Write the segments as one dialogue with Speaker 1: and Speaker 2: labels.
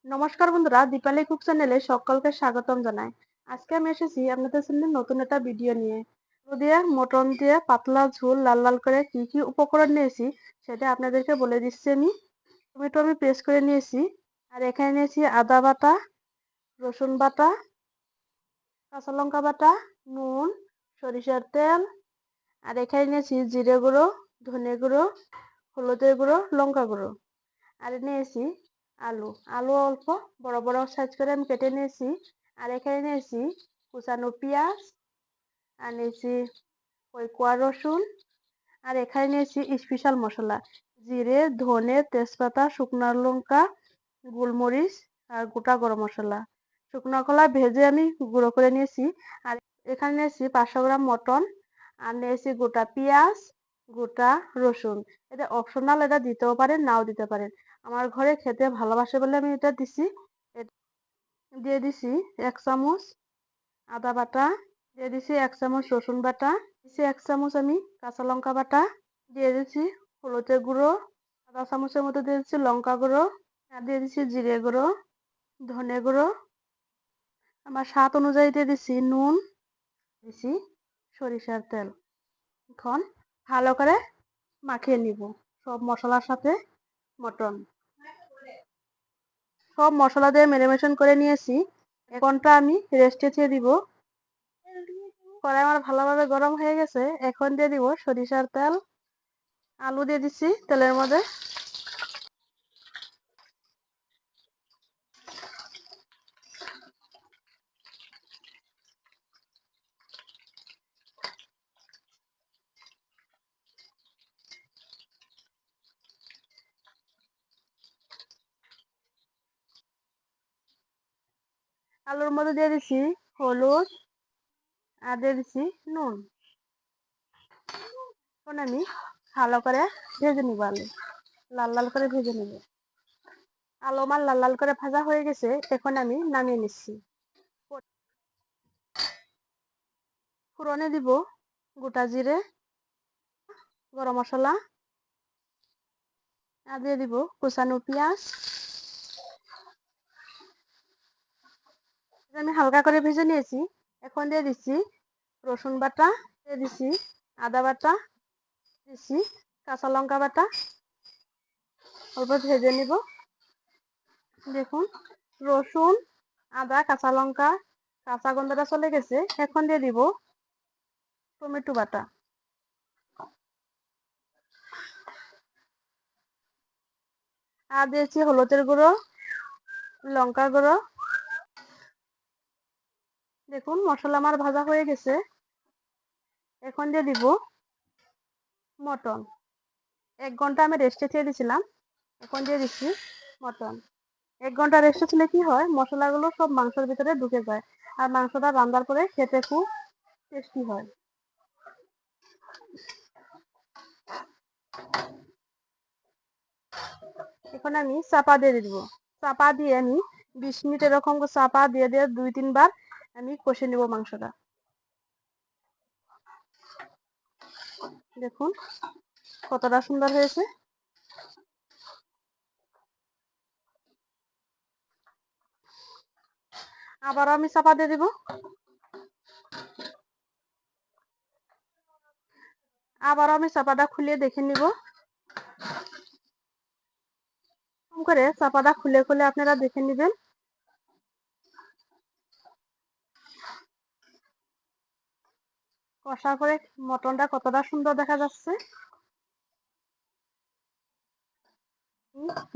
Speaker 1: নমস্কার বন্ধুরা, দীপালি কুক চ্যানেলে সকলকে স্বাগতম জানাই। আজকে আমি এসেছি আপনাদের সামনে নতুন একটা ভিডিও নিয়ে। আলু দিয়ে মটন দিয়ে পাতলা ঝোল লাল লাল করে কি কি উপকরণ নিয়েছি সেটা আপনাদেরকে বলে দিচ্ছি। টমেটো আমি পেস্ট করে নিয়েছি, আর এখানে নিয়েছি আদা বাটা, রসুন বাটা, কাঁচা লঙ্কা বাটা, নুন, সরিষার তেল, আর এখানে নিয়েছি জিরে গুঁড়ো, ধনে গুঁড়ো, হলুদের গুঁড়ো, লঙ্কা গুঁড়ো। আর নিয়েছি আলু। আলু অল্প বড় বড় সাইজ করে আমি কেটে নিয়েছি। আর এখানে নিয়েছি কুচানো পেঁয়াজ, আর নিয়েছি ওই কোয়া রসুন, আর এখানে নিয়েছি স্পেশাল মশলা জিরে, ধনে, তেজপাতা, শুকনো লঙ্কা, গোলমরিচ, আর গোটা গরম মশলা। শুকনো কলা ভেজে আমি গুঁড়ো করে নিয়েছি। আর এখানে নিয়েছি 500 গ্রাম মটন, আর নিয়েছি গোটা পেঁয়াজ, গোটা রসুন। এটা অপশনাল, এটা দিতেও পারেন নাও দিতে পারেন। আমার ঘরে খেতে ভালোবাসে বলে আমি এটা দিছি। দিয়ে দিছি 1 চামচ আদা বাটা, দিয়ে দিছি 1 চামচ রসুন বাটা, দিছি 1 চামচ আমি কাঁচা লঙ্কা বাটা, দিয়ে দিচ্ছি হলুদের গুঁড়ো, আধা চামচের মতো দিয়ে দিচ্ছি লঙ্কা গুঁড়ো, আর দিয়ে দিচ্ছি জিরে গুঁড়ো, ধনে গুঁড়ো, আমার স্বাদ অনুযায়ী দিয়ে দিচ্ছি নুন, দিচ্ছি সরিষার তেল। এখন ভালো করে মাখিয়ে নিব সব মশলার সাথে। মটন সব মশলা দিয়ে ম্যারিনেশন করে নিয়েছি। 1 ঘন্টা আমি রেস্টে দিয়ে দিব। কড়াই আমার ভালোভাবে গরম হয়ে গেছে। এখন দিয়ে দিব সরিষার তেল। আলু দিয়ে দিচ্ছি তেলের মধ্যে। আলুর মধ্যে দিয়ে দিচ্ছি হলুদ, আর দিয়ে দিচ্ছি নুন। এখন আমি ভালো করে ভেজে নিব, আলু লাল লাল করে ভেজে নিব। আলু আমার লাল লাল করে ভাজা হয়ে গেছে, এখন আমি নামিয়ে নিচ্ছি। ফোড়নে দিব গোটা জিরে, গরম মশলা, আর দিয়ে দিব কুচানো পেঁয়াজ। আমি হালকা করে ভেজে নিয়েছি। এখন দিয়ে দিচ্ছি রসুন বাটা, দিয়ে দিচ্ছি আদা বাটা, দিচ্ছি কাঁচা লঙ্কা বাটা। অল্প ভেজে নিব। দেখুন রসুন, আদা, কাঁচা লঙ্কা কাঁচা গন্ধটা চলে গেছে। এখন দিয়ে দিব টমেটো বাটা, আর দিয়েছি হলুদের গুঁড়ো, লঙ্কা গুঁড়ো। দেখুন মশলা আমার ভাজা হয়ে গেছে। এখন দিয়ে দিব মটন। 1 ঘন্টা আমি রেস্টে দিয়ে দিয়েছিলাম। এখন দিয়ে দিচ্ছি মটন। 1 ঘন্টা রেস্টে ছিল কি হয়, মশলাগুলো সব মাংসের ভিতরে ঢুকে যায়, আর মাংসটা রান্নার পরে খেতে খুব টেস্টি হয়। এখন আমি চাপা দিয়ে দিব। চাপা দিয়ে আমি 20 মিনিট এরকম চাপা দিয়ে দিয়ে 2-3 বার আমি কষে নেব মাংসটা। দেখুন কতটা সুন্দর হয়েছে। আবার আমি চাপা দিয়ে দিব। আবার আমি চাপাটা খুলে দেখে নিব। করে চাপাটা খুলে খুলে আপনারা দেখে নেবেন। কষা করে মটনটা কতটা সুন্দর দেখা যাচ্ছে।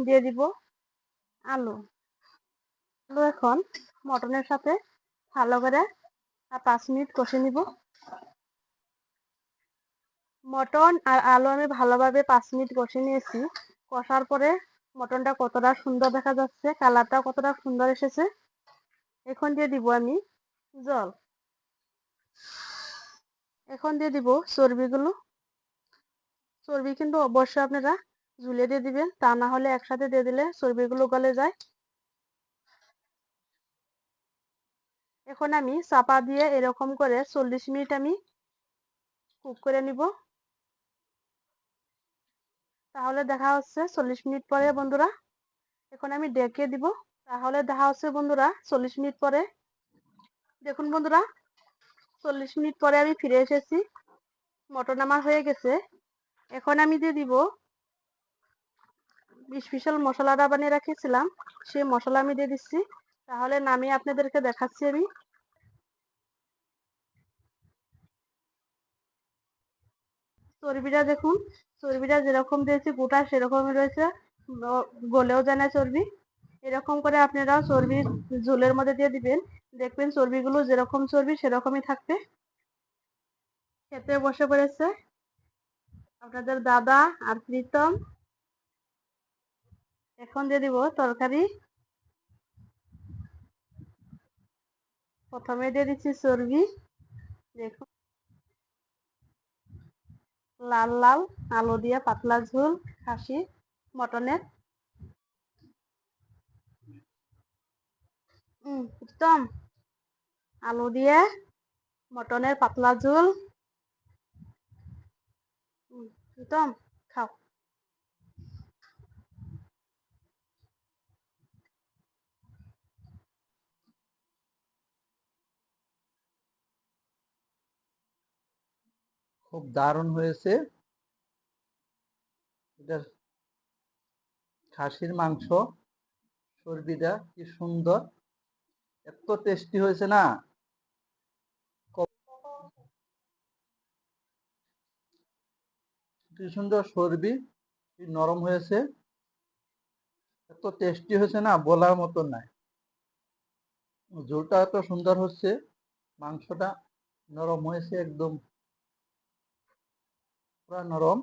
Speaker 1: দিয়ে দিব আলু। আলু এখন মটনের সাথে ভালো করে 5 মিনিট কষে নিব। মটন আর আলু আমি ভালোভাবে 5 মিনিট কষে নিয়েছি। কষার পরে মটনটা কতটা সুন্দর দেখা যাচ্ছে, কালারটা কতটা সুন্দর এসেছে। এখন দিয়ে দিব আমি জল। এখন দিয়ে দিব চর্বিগুলো। চর্বি কিন্তু অবশ্যই আপনারা ঝুলিয়ে দিয়ে দিবেন, তা না হলে একসাথে দিয়ে দিলে চর্বিগুলো গলে যায়। এখন আমি চাপা দিয়ে এরকম করে 40 মিনিট আমি কুক করে নিব। তাহলে দেখা হচ্ছে 40 মিনিট পরে বন্ধুরা। এখন আমি ডেকে দিব। তাহলে দেখা হচ্ছে বন্ধুরা 40 মিনিট পরে। দেখুন বন্ধুরা, 40 মিনিট পরে আমি ফিরে এসেছি। মটন আমার হয়ে গেছে। এখন আমি দিয়ে দিব স্পেশাল মশলাটা বানিয়ে রেখেছিলাম, সেই মশলা আমি দিয়ে দিচ্ছি। তাহলে নামিয়ে আপনাদেরকে দেখাচ্ছি আমি। চর্বিটা দেখুন, চর্বিটা যেরকম দিয়েছি গোটা সেরকমই রয়েছে, গলেও যায় না চর্বি। এরকম করে আপনারা চর্বি ঝোলের মধ্যে দিয়ে দিবেন, দেখবেন চর্বিগুলো যেরকম চর্বি সেরকমই থাকবে। খেতে বসে পড়েছে আপনাদের দাদা আর প্রীতম। এখন দিয়ে দিব তরকারি। প্রথমে দিয়ে দিচ্ছি চর্বি, দেখুন লাল লাল আলু দিয়ে পাতলা ঝোল খাসি মটনের। প্রীতম, আলু দিয়ে মটনের পাতলা ঝোল। প্রীতম, খাও।
Speaker 2: খুব দারুণ হয়েছে। এটা খাসির মাংস, চর্বিটা কি সুন্দর, এত টেস্টি হয়েছে না। কি সুন্দর চর্বি, কি নরম হয়েছে, এত টেস্টি হয়েছে না বলার মতো নাই। ঝোলটা এত সুন্দর হচ্ছে, মাংসটা নরম হয়েছে, একদম পুরা নরম।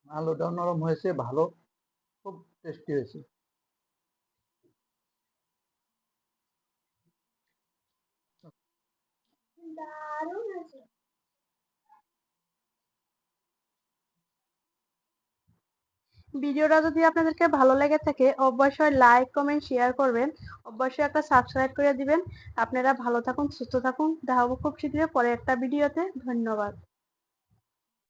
Speaker 2: আলুটাও নরম হয়েছে, ভালো, খুব টেস্টি হয়েছে।
Speaker 1: ভিডিওটা যদি আপনাদেরকে ভালো লেগে থাকে অবশ্যই লাইক কমেন্ট শেয়ার করবেন, অবশ্যই একটা সাবস্ক্রাইব করে দিবেন। আপনারা ভালো থাকুন, সুস্থ থাকুন, দেখা হবে খুব শীঘ্রই পরে একটা ভিডিওতে। ধন্যবাদ।